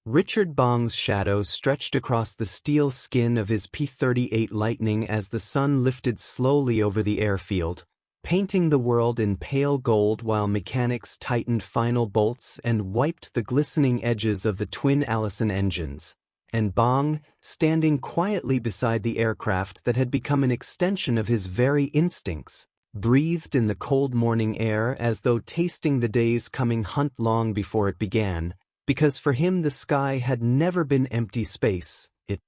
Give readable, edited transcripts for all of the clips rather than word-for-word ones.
Richard Bong's shadow stretched across the steel skin of his P-38 Lightning as the sun lifted slowly over the airfield, painting the world in pale gold while mechanics tightened final bolts and wiped the glistening edges of the twin Allison engines. And Bong, standing quietly beside the aircraft that had become an extension of his very instincts, breathed in the cold morning air as though tasting the day's coming hunt long before it began, because for him the sky had never been empty space. It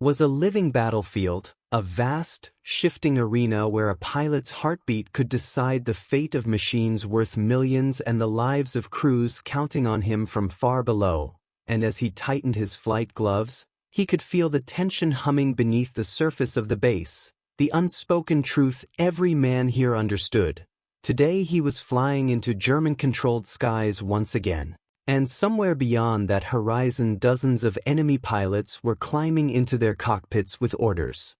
was a living battlefield, a vast, shifting arena where a pilot's heartbeat could decide the fate of machines worth millions and the lives of crews counting on him from far below. And as he tightened his flight gloves, he could feel the tension humming beneath the surface of the base, the unspoken truth every man here understood. Today he was flying into German-controlled skies once again. And somewhere beyond that horizon dozens of enemy pilots were climbing into their cockpits with orders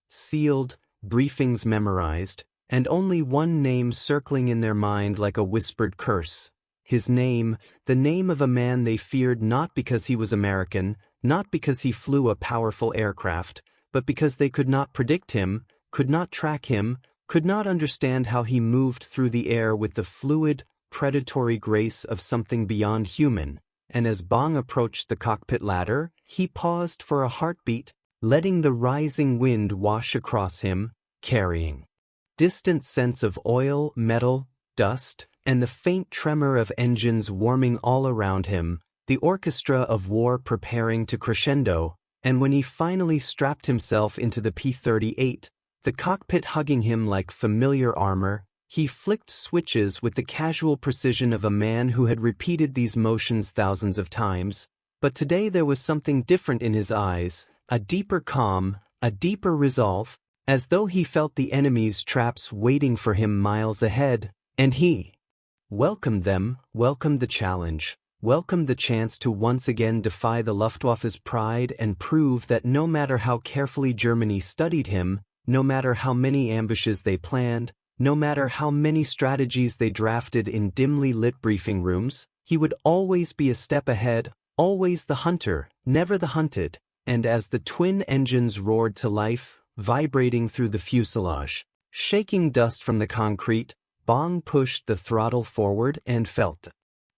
sealed, briefings memorized, and only one name circling in their mind like a whispered curse. His name, the name of a man they feared not because he was American, not because he flew a powerful aircraft, but because they could not predict him, could not track him, could not understand how he moved through the air with the fluid, predatory grace of something beyond human. And as Bong approached the cockpit ladder, he paused for a heartbeat, letting the rising wind wash across him, carrying distant scents of oil, metal, dust, and the faint tremor of engines warming all around him, the orchestra of war preparing to crescendo. And when he finally strapped himself into the P-38, the cockpit hugging him like familiar armor, he flicked switches with the casual precision of a man who had repeated these motions thousands of times. But today there was something different in his eyes, a deeper calm, a deeper resolve, as though he felt the enemy's traps waiting for him miles ahead, and he welcomed them, welcomed the challenge, welcomed the chance to once again defy the Luftwaffe's pride and prove that no matter how carefully Germany studied him, no matter how many ambushes they planned, no matter how many strategies they drafted in dimly lit briefing rooms, he would always be a step ahead, always the hunter, never the hunted. And as the twin engines roared to life, vibrating through the fuselage, shaking dust from the concrete, Bong pushed the throttle forward and felt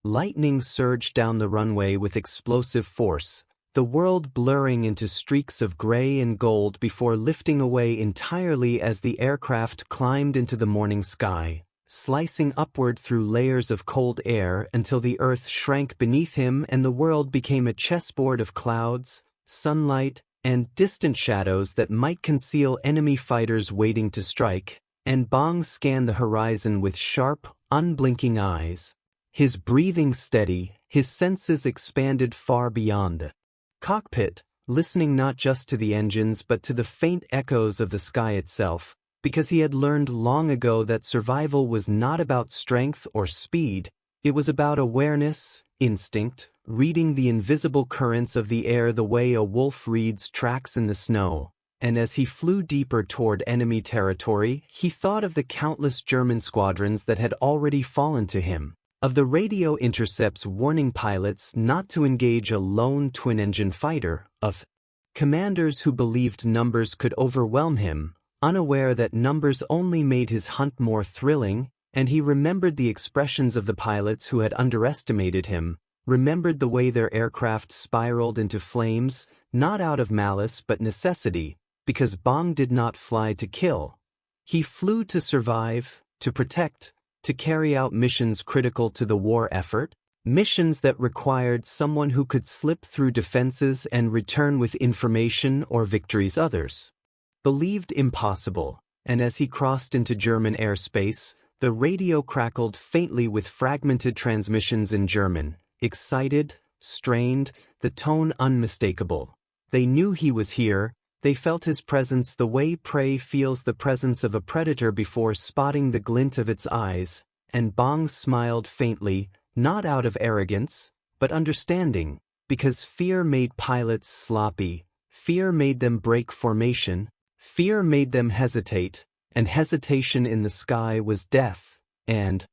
lightning surge down the runway with explosive force, the world blurring into streaks of gray and gold before lifting away entirely as the aircraft climbed into the morning sky, slicing upward through layers of cold air until the earth shrank beneath him and the world became a chessboard of clouds, sunlight, and distant shadows that might conceal enemy fighters waiting to strike. And Bong scanned the horizon with sharp, unblinking eyes, his breathing steady, his senses expanded far beyond the cockpit, listening not just to the engines but to the faint echoes of the sky itself, because he had learned long ago that survival was not about strength or speed, it was about awareness, instinct, reading the invisible currents of the air the way a wolf reads tracks in the snow. And as he flew deeper toward enemy territory, he thought of the countless German squadrons that had already fallen to him, of the radio intercepts warning pilots not to engage a lone twin-engine fighter, of commanders who believed numbers could overwhelm him, unaware that numbers only made his hunt more thrilling. And he remembered the expressions of the pilots who had underestimated him, remembered the way their aircraft spiraled into flames, not out of malice but necessity, because Bong did not fly to kill. He flew to survive, to protect, to carry out missions critical to the war effort, missions that required someone who could slip through defenses and return with information or victories others believed impossible. And as he crossed into German airspace, the radio crackled faintly with fragmented transmissions in German, excited, strained, the tone unmistakable. They knew he was here, they felt his presence the way prey feels the presence of a predator before spotting the glint of its eyes, and Bong smiled faintly, not out of arrogance, but understanding, because fear made pilots sloppy, fear made them break formation, fear made them hesitate, and hesitation in the sky was death. And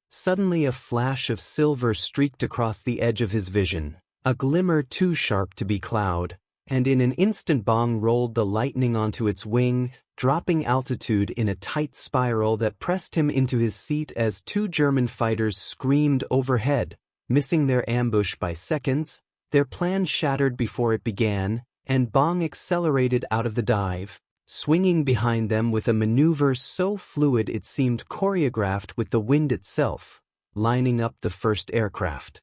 suddenly a flash of silver streaked across the edge of his vision. a glimmer too sharp to be cloud, and in an instant Bong rolled the lightning onto its wing, dropping altitude in a tight spiral that pressed him into his seat as two German fighters screamed overhead, missing their ambush by seconds. Their plan shattered before it began, and Bong accelerated out of the dive, swinging behind them with a maneuver so fluid it seemed choreographed with the wind itself, lining up the first aircraft.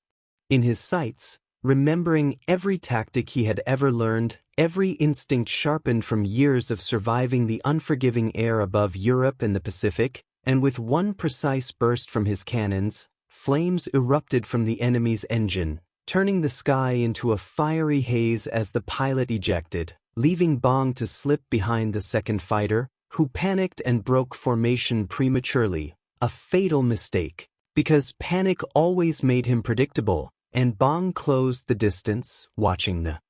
In his sights, remembering every tactic he had ever learned, every instinct sharpened from years of surviving the unforgiving air above Europe and the Pacific, and with one precise burst from his cannons, flames erupted from the enemy's engine, turning the sky into a fiery haze as the pilot ejected, leaving Bong to slip behind the second fighter, who panicked and broke formation prematurely, a fatal mistake, because panic always made him predictable, and Bong closed the distance, watching the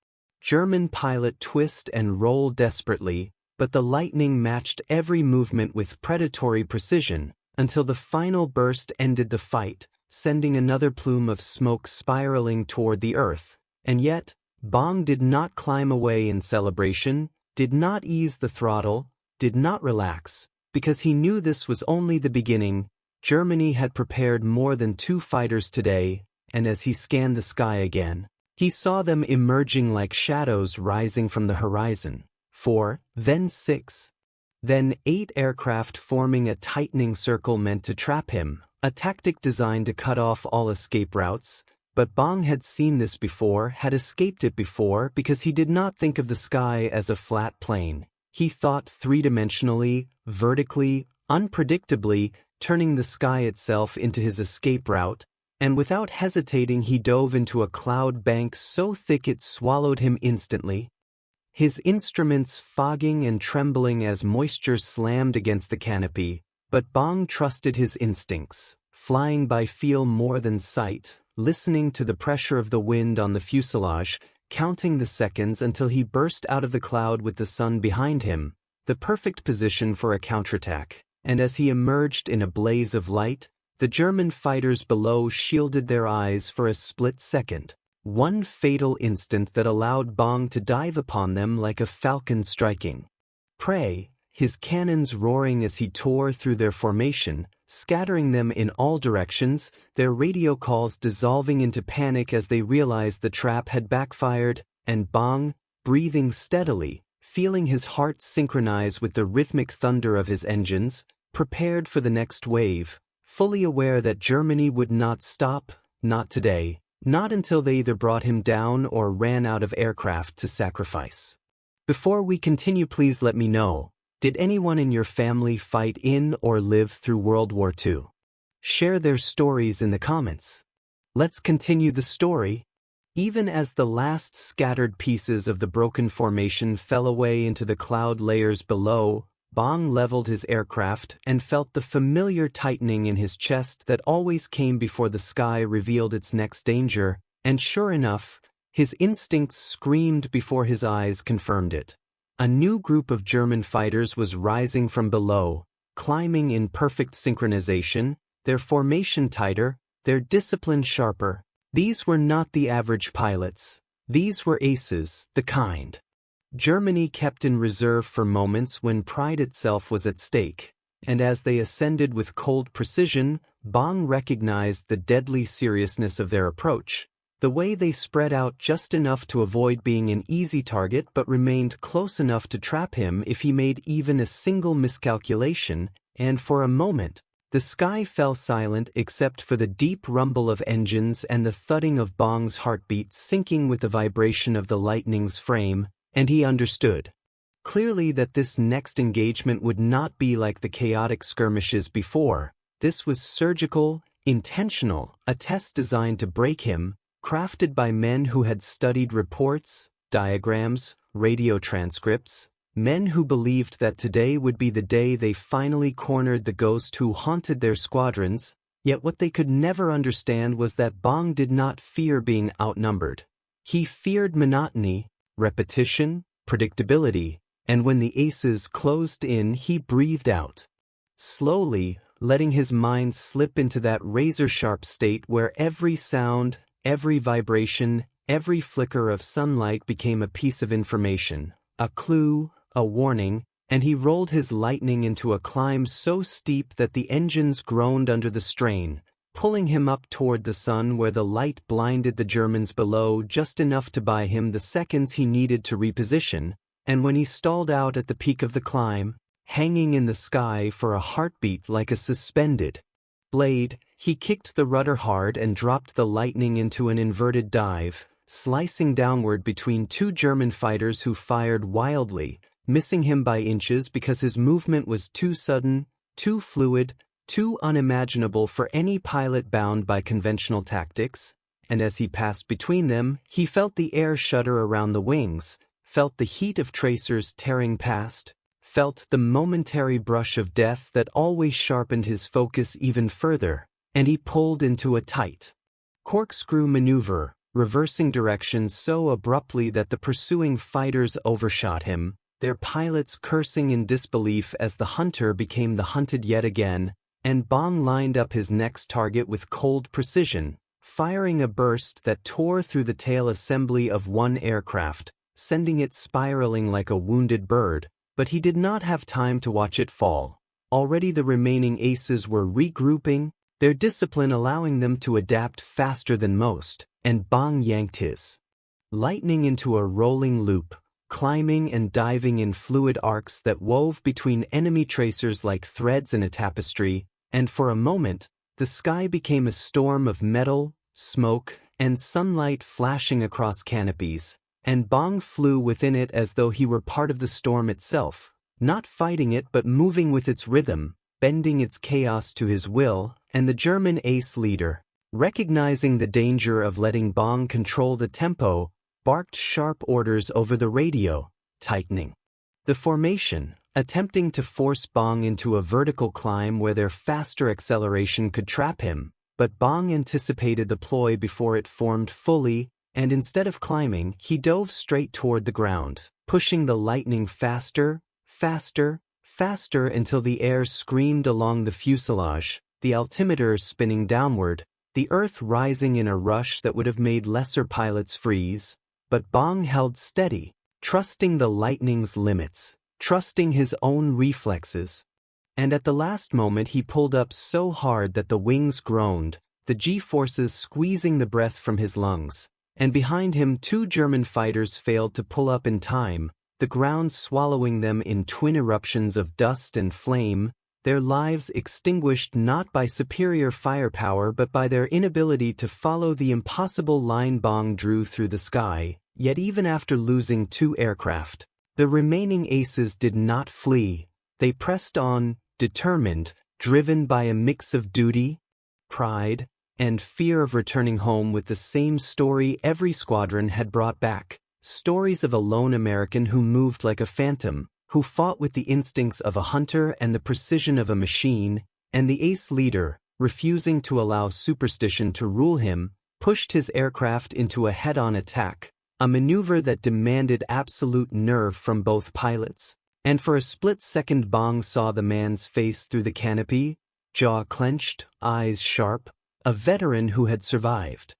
German pilot twist and roll desperately, but the lightning matched every movement with predatory precision, until the final burst ended the fight, sending another plume of smoke spiraling toward the earth. And yet, Bong did not climb away in celebration, did not ease the throttle, did not relax, because he knew this was only the beginning. Germany had prepared more than 2 fighters today, and as he scanned the sky again, he saw them emerging like shadows rising from the horizon. 4, then 6, then 8 aircraft forming a tightening circle meant to trap him, a tactic designed to cut off all escape routes. But Bong had seen this before, had escaped it before, because he did not think of the sky as a flat plane. He thought three-dimensionally, vertically, unpredictably, turning the sky itself into his escape route, and without hesitating he dove into a cloud bank so thick it swallowed him instantly, his instruments fogging and trembling as moisture slammed against the canopy. But Bong trusted his instincts, flying by feel more than sight, listening to the pressure of the wind on the fuselage, counting the seconds until he burst out of the cloud with the sun behind him, the perfect position for a counterattack. And as he emerged in a blaze of light, the German fighters below shielded their eyes for a split second, one fatal instant that allowed Bong to dive upon them like a falcon striking prey, his cannons roaring as he tore through their formation, scattering them in all directions, their radio calls dissolving into panic as they realized the trap had backfired, and Bong, breathing steadily, feeling his heart synchronize with the rhythmic thunder of his engines, prepared for the next wave, fully aware that Germany would not stop, not today, not until they either brought him down or ran out of aircraft to sacrifice. Before we continue, please let me know, did anyone in your family fight in or live through World War II? Share their stories in the comments. Let's continue the story. Even as the last scattered pieces of the broken formation fell away into the cloud layers below, Bong leveled his aircraft and felt the familiar tightening in his chest that always came before the sky revealed its next danger, and sure enough, his instincts screamed before his eyes confirmed it. A new group of German fighters was rising from below, climbing in perfect synchronization, their formation tighter, their discipline sharper. These were not the average pilots. These were aces, the kind Germany kept in reserve for moments when pride itself was at stake, and as they ascended with cold precision, Bong recognized the deadly seriousness of their approach. The way they spread out just enough to avoid being an easy target but remained close enough to trap him if he made even a single miscalculation, and for a moment, the sky fell silent except for the deep rumble of engines and the thudding of Bong's heartbeat syncing with the vibration of the lightning's frame, and he understood clearly that this next engagement would not be like the chaotic skirmishes before. This was surgical, intentional, a test designed to break him, crafted by men who had studied reports, diagrams, radio transcripts, men who believed that today would be the day they finally cornered the ghost who haunted their squadrons. Yet what they could never understand was that Bong did not fear being outnumbered. He feared monotony, repetition, predictability, and when the aces closed in, he breathed out, slowly, letting his mind slip into that razor-sharp state where every sound, every vibration, Every flicker of sunlight became a piece of information, a clue, a warning, and he rolled his lightning into a climb so steep that the engines groaned under the strain, pulling him up toward the sun where the light blinded the Germans below just enough to buy him the seconds he needed to reposition, and when he stalled out at the peak of the climb, hanging in the sky for a heartbeat like a suspended blade, he kicked the rudder hard and dropped the lightning into an inverted dive, slicing downward between two German fighters who fired wildly, missing him by inches because his movement was too sudden, too fluid, too unimaginable for any pilot bound by conventional tactics, and as he passed between them, he felt the air shudder around the wings, felt the heat of tracers tearing past, felt the momentary brush of death that always sharpened his focus even further, and he pulled into a tight corkscrew maneuver, reversing directions so abruptly that the pursuing fighters overshot him, their pilots cursing in disbelief as the hunter became the hunted yet again, and Bong lined up his next target with cold precision, firing a burst that tore through the tail assembly of one aircraft, sending it spiraling like a wounded bird, but he did not have time to watch it fall. Already the remaining aces were regrouping, their discipline allowing them to adapt faster than most, and Bong yanked his lightning into a rolling loop, climbing and diving in fluid arcs that wove between enemy tracers like threads in a tapestry, and for a moment, the sky became a storm of metal, smoke, and sunlight flashing across canopies, and Bong flew within it as though he were part of the storm itself, not fighting it but moving with its rhythm, bending its chaos to his will, and the German ace leader, recognizing the danger of letting Bong control the tempo, barked sharp orders over the radio, tightening the formation, attempting to force Bong into a vertical climb where their faster acceleration could trap him, but Bong anticipated the ploy before it formed fully, and instead of climbing, he dove straight toward the ground, pushing the lightning faster, faster, faster until the air screamed along the fuselage, the altimeter spinning downward, the earth rising in a rush that would have made lesser pilots freeze. But Bong held steady, trusting the lightning's limits, trusting his own reflexes. And at the last moment he pulled up so hard that the wings groaned, the G-forces squeezing the breath from his lungs, and behind him two German fighters failed to pull up in time, the ground swallowing them in twin eruptions of dust and flame, their lives extinguished not by superior firepower but by their inability to follow the impossible line Bong drew through the sky. Yet even after losing two aircraft, the remaining aces did not flee. They pressed on, determined, driven by a mix of duty, pride, and fear of returning home with the same story every squadron had brought back. Stories of a lone American who moved like a phantom, who fought with the instincts of a hunter and the precision of a machine, and the ace leader, refusing to allow superstition to rule him, pushed his aircraft into a head-on attack, a maneuver that demanded absolute nerve from both pilots. And for a split second Bong saw the man's face through the canopy, jaw clenched, eyes sharp, a veteran who had survived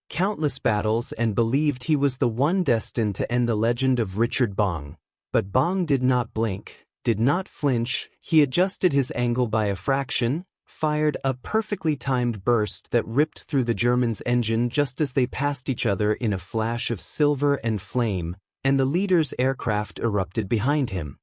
countless battles and believed he was the one destined to end the legend of Richard Bong. But Bong did not blink, did not flinch. He adjusted his angle by a fraction, fired a perfectly timed burst that ripped through the Germans' engine just as they passed each other in a flash of silver and flame, and the leader's aircraft erupted behind him,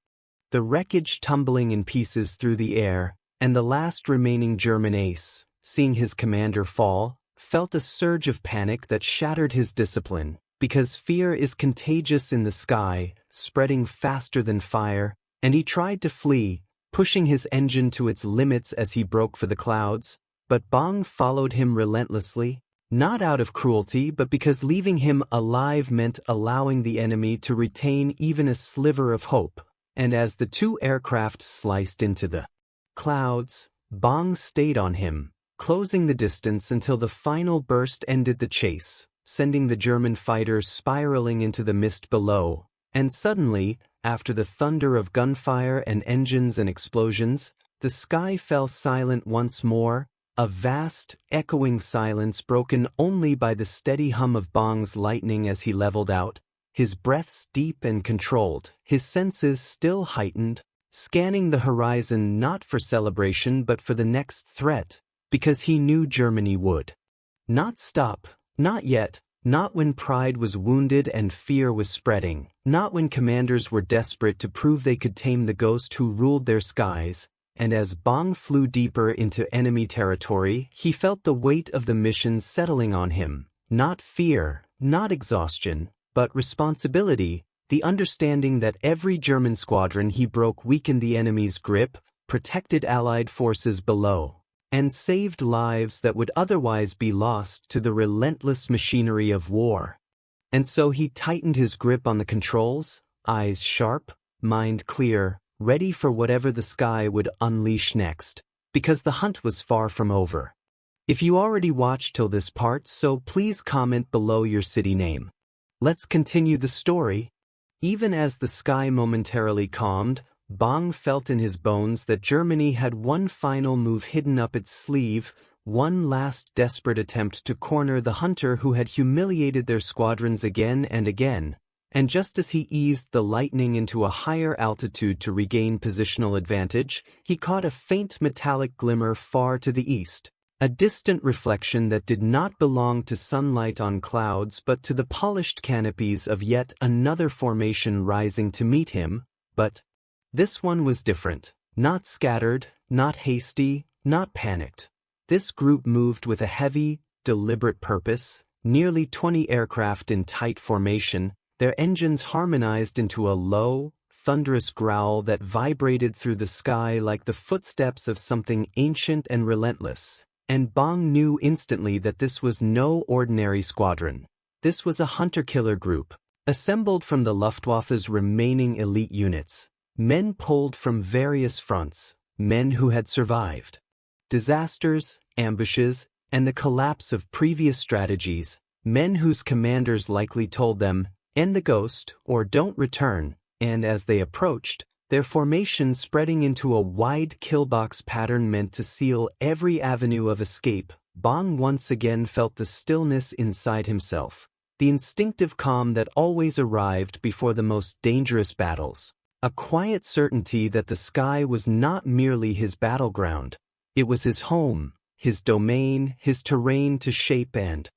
the wreckage tumbling in pieces through the air, and the last remaining German ace, seeing his commander fall, felt a surge of panic that shattered his discipline, because fear is contagious in the sky, spreading faster than fire, and he tried to flee, pushing his engine to its limits as he broke for the clouds, but Bong followed him relentlessly, not out of cruelty but because leaving him alive meant allowing the enemy to retain even a sliver of hope, and as the two aircraft sliced into the clouds, Bong stayed on him, closing the distance until the final burst ended the chase, sending the German fighter spiraling into the mist below, and suddenly, after the thunder of gunfire and engines and explosions, the sky fell silent once more, a vast, echoing silence broken only by the steady hum of Bong's lightning as he leveled out, his breaths deep and controlled, his senses still heightened, scanning the horizon not for celebration but for the next threat, because he knew Germany would not stop, not yet, not when pride was wounded and fear was spreading, not when commanders were desperate to prove they could tame the ghost who ruled their skies. And as Bong flew deeper into enemy territory, he felt the weight of the mission settling on him. Not fear, not exhaustion, but responsibility, the understanding that every German squadron he broke weakened the enemy's grip, protected Allied forces below, and saved lives that would otherwise be lost to the relentless machinery of war. And so he tightened his grip on the controls, eyes sharp, mind clear, ready for whatever the sky would unleash next, because the hunt was far from over. If you already watched till this part, so please comment below your city name. Let's continue the story. Even as the sky momentarily calmed, Bong felt in his bones that Germany had one final move hidden up its sleeve, one last desperate attempt to corner the hunter who had humiliated their squadrons again and again. And just as he eased the lightning into a higher altitude to regain positional advantage, he caught a faint metallic glimmer far to the east, a distant reflection that did not belong to sunlight on clouds but to the polished canopies of yet another formation rising to meet him. But this one was different, not scattered, not hasty, not panicked. This group moved with a heavy, deliberate purpose, nearly 20 aircraft in tight formation, their engines harmonized into a low, thunderous growl that vibrated through the sky like the footsteps of something ancient and relentless. And Bong knew instantly that this was no ordinary squadron. This was a hunter-killer group, assembled from the Luftwaffe's remaining elite units, men pulled from various fronts, men who had survived disasters, ambushes, and the collapse of previous strategies, men whose commanders likely told them, "End the ghost, or don't return," and as they approached, their formation spreading into a wide killbox pattern meant to seal every avenue of escape, Bong once again felt the stillness inside himself, the instinctive calm that always arrived before the most dangerous battles, a quiet certainty that the sky was not merely his battleground, it was his home, his domain, his terrain to shape and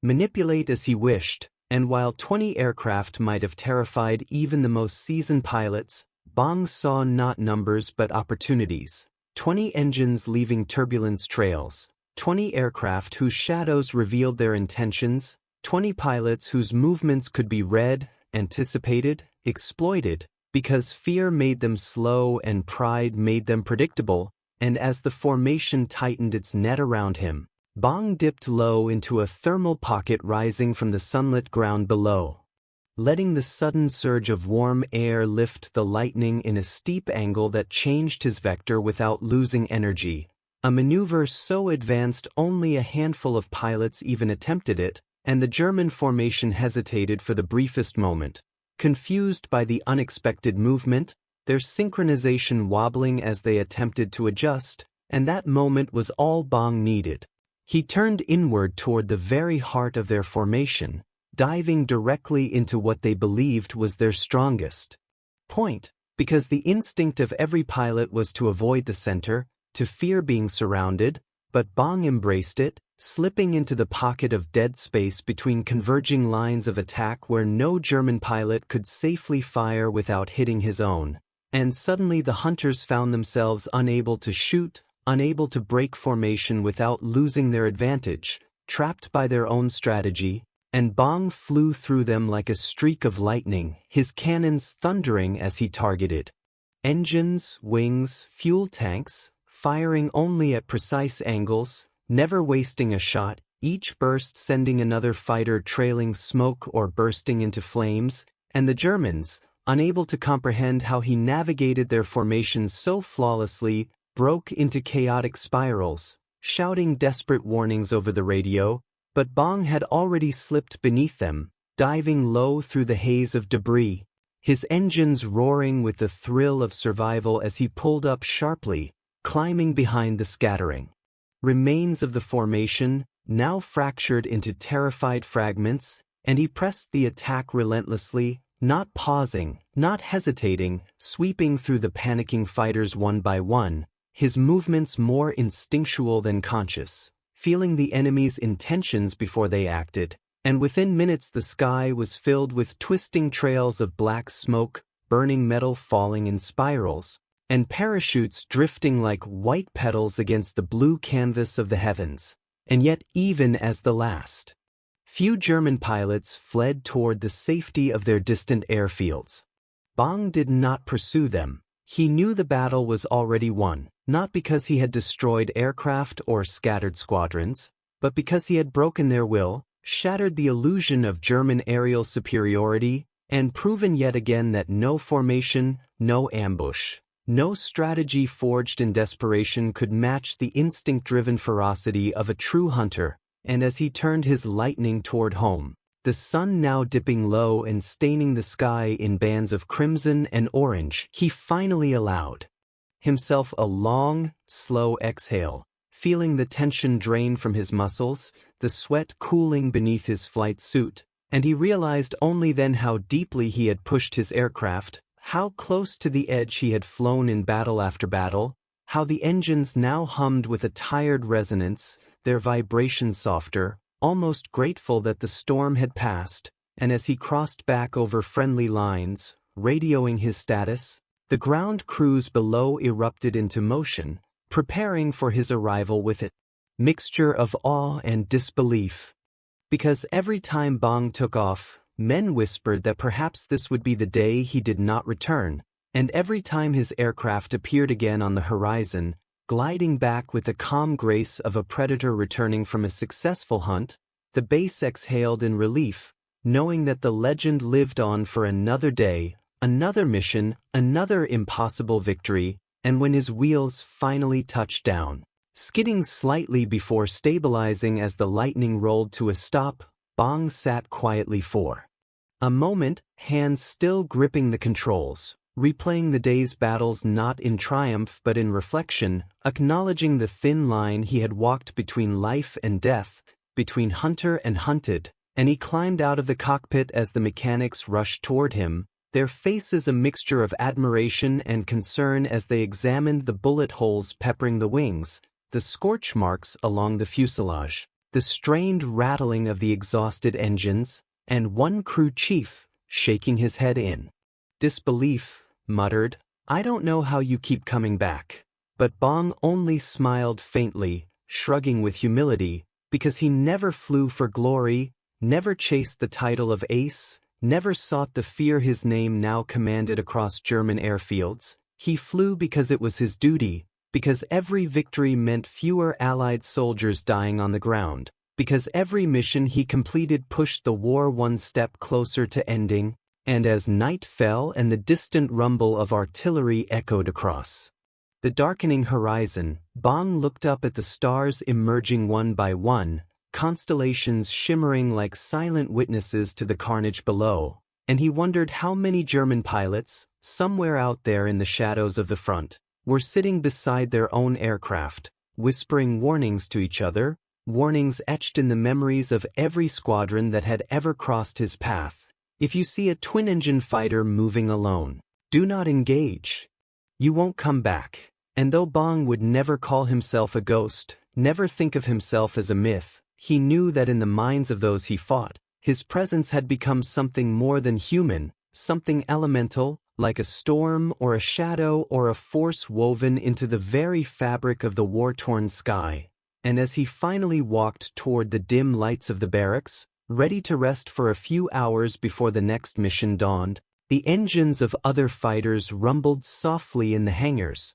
manipulate as he wished. And while 20 aircraft might have terrified even the most seasoned pilots, Bong saw not numbers but opportunities. 20 engines leaving turbulence trails, 20 aircraft whose shadows revealed their intentions, 20 pilots whose movements could be read, anticipated, exploited, because fear made them slow and pride made them predictable. And as the formation tightened its net around him, Bong dipped low into a thermal pocket rising from the sunlit ground below, letting the sudden surge of warm air lift the lightning in a steep angle that changed his vector without losing energy, a maneuver so advanced only a handful of pilots even attempted it, and the German formation hesitated for the briefest moment, confused by the unexpected movement, their synchronization wobbling as they attempted to adjust, and that moment was all Bong needed. He turned inward toward the very heart of their formation, diving directly into what they believed was their strongest point, because the instinct of every pilot was to avoid the center, to fear being surrounded, but Bong embraced it, slipping into the pocket of dead space between converging lines of attack where no German pilot could safely fire without hitting his own. And suddenly the hunters found themselves unable to shoot, unable to break formation without losing their advantage, trapped by their own strategy, and Bong flew through them like a streak of lightning, his cannons thundering as he targeted engines, wings, fuel tanks, firing only at precise angles, never wasting a shot, each burst sending another fighter trailing smoke or bursting into flames, and the Germans, unable to comprehend how he navigated their formations so flawlessly, broke into chaotic spirals, shouting desperate warnings over the radio, but Bong had already slipped beneath them, diving low through the haze of debris, his engines roaring with the thrill of survival as he pulled up sharply, climbing behind the scattering remains of the formation, now fractured into terrified fragments, and he pressed the attack relentlessly, not pausing, not hesitating, sweeping through the panicking fighters one by one, his movements more instinctual than conscious, feeling the enemy's intentions before they acted, and within minutes the sky was filled with twisting trails of black smoke, burning metal falling in spirals, and parachutes drifting like white petals against the blue canvas of the heavens. And yet even as the last few German pilots fled toward the safety of their distant airfields, Bong did not pursue them. He knew the battle was already won, not because he had destroyed aircraft or scattered squadrons, but because he had broken their will, shattered the illusion of German aerial superiority, and proven yet again that no formation, no ambush, no strategy forged in desperation could match the instinct-driven ferocity of a true hunter. And as he turned his lightning toward home, the sun now dipping low and staining the sky in bands of crimson and orange, he finally allowed himself a long, slow exhale, feeling the tension drain from his muscles, the sweat cooling beneath his flight suit, and he realized only then how deeply he had pushed his aircraft, how close to the edge he had flown in battle after battle, how the engines now hummed with a tired resonance, their vibration softer, almost grateful that the storm had passed, and as he crossed back over friendly lines, radioing his status, the ground crews below erupted into motion, preparing for his arrival with a mixture of awe and disbelief. Because every time Bong took off, men whispered that perhaps this would be the day he did not return, and every time his aircraft appeared again on the horizon, gliding back with the calm grace of a predator returning from a successful hunt, the base exhaled in relief, knowing that the legend lived on for another day, another mission, another impossible victory, and when his wheels finally touched down, skidding slightly before stabilizing as the lightning rolled to a stop, Bong sat quietly for a moment, hands still gripping the controls, replaying the day's battles not in triumph but in reflection, acknowledging the thin line he had walked between life and death, between hunter and hunted, and he climbed out of the cockpit as the mechanics rushed toward him, their faces a mixture of admiration and concern as they examined the bullet holes peppering the wings, the scorch marks along the fuselage, the strained rattling of the exhausted engines, and one crew chief, shaking his head in disbelief, muttered, "I don't know how you keep coming back." But Bong only smiled faintly, shrugging with humility, because he never flew for glory, never chased the title of ace, never sought the fear his name now commanded across German airfields. He flew because it was his duty, because every victory meant fewer Allied soldiers dying on the ground, because every mission he completed pushed the war one step closer to ending, and as night fell and the distant rumble of artillery echoed across the darkening horizon, Bong looked up at the stars emerging one by one, constellations shimmering like silent witnesses to the carnage below, and he wondered how many German pilots, somewhere out there in the shadows of the front, were sitting beside their own aircraft, whispering warnings to each other, warnings etched in the memories of every squadron that had ever crossed his path. If you see a twin-engine fighter moving alone, do not engage. You won't come back. And though Bong would never call himself a ghost, never think of himself as a myth, he knew that in the minds of those he fought, his presence had become something more than human, something elemental, like a storm or a shadow or a force woven into the very fabric of the war-torn sky. And as he finally walked toward the dim lights of the barracks, ready to rest for a few hours before the next mission dawned, the engines of other fighters rumbled softly in the hangars,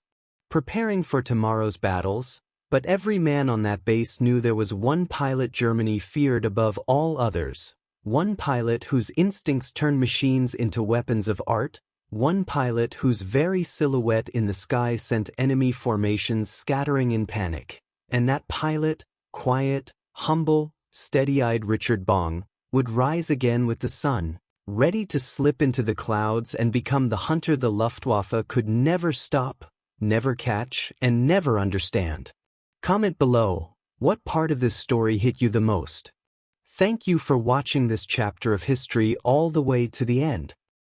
preparing for tomorrow's battles, but every man on that base knew there was one pilot Germany feared above all others, one pilot whose instincts turned machines into weapons of art, one pilot whose very silhouette in the sky sent enemy formations scattering in panic. And that pilot, quiet, humble, steady-eyed Richard Bong, would rise again with the sun, ready to slip into the clouds and become the hunter the Luftwaffe could never stop, never catch, and never understand. Comment below, what part of this story hit you the most? Thank you for watching this chapter of history all the way to the end.